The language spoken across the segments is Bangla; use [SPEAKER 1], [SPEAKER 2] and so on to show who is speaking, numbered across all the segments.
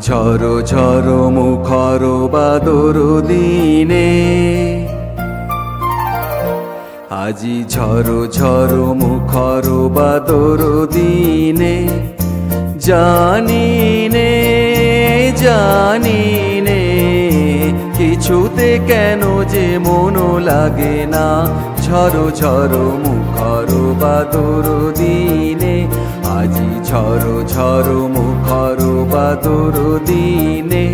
[SPEAKER 1] ঝড়ো ঝড়ো মুখর বাদর দিনে, আজি ঝড়ো ঝড়ো মুখর বাদর দিনে, জানি নে জানি নে কিছুতে কেন যে মন লাগে না। ঝড়ো ঝড়ো মুখর বাদর দিনে, আজি ঝড়ো ঝড়ো মুখর বাদর দিনে।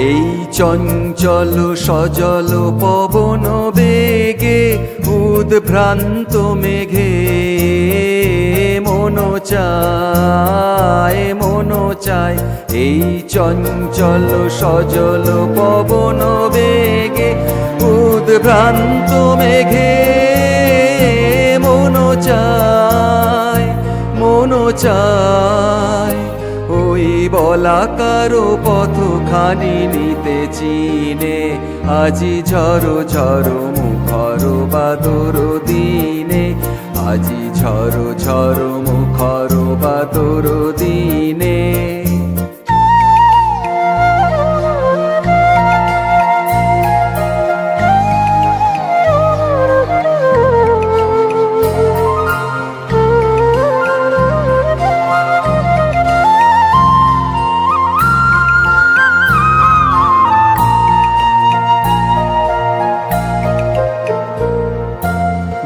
[SPEAKER 1] এই চঞ্চল সজল পবন বেগে, উদ্ভ্রান্ত মেঘে মন চায় মন চায়। এই চঞ্চল সজল পবন বেগে, উদ্ভ্রান্ত মেঘে মন চায় মন চায়। ওই বলাকার পথখানি নিতে চিনে, আজি ঝড়ো ঝড়ো মুখর বাদর দিনে, আজি ঝড়ো ঝড়ো মুখর বাদর দিনে।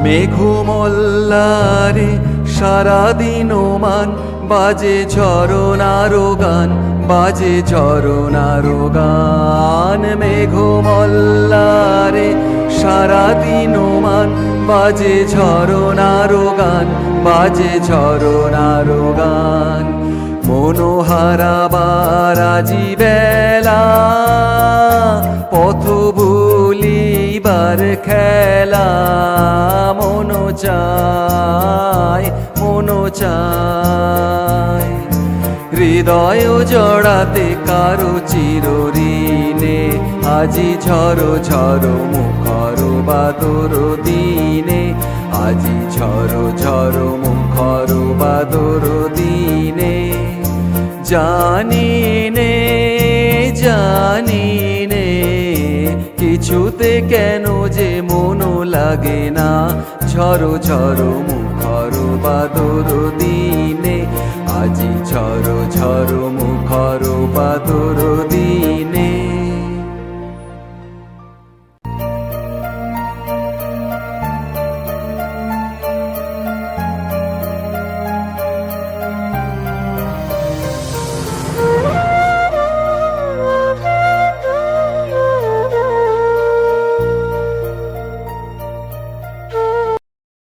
[SPEAKER 1] মেঘমল্লারে সারাদিন মান, বাজে ঝরনার গান বাজে ঝরনার গান। মেঘমল্লারে সারাদিন মান, বাজে ঝরনার গান বাজে ঝরনার গান। মনোহারাবার আজি বেলা, পথ ভুলিবার খেলা। মন চায় মন চায়, হৃদয় জড়াতে কারো চিরঋণে, আজি ঝড়ো ঝড়ো মুখর বাদর দিনে, আজি ঝড়ো ঝড়ো মুখর বাদর দিনে। জানি নে জানি নে কিছুতে কেন যে মন লাগে না। ঝড়ো ঝড়ো মুখর বাদর দিনে, আজি ঝড়ো ঝড়ো মুখর বাদর দিনে।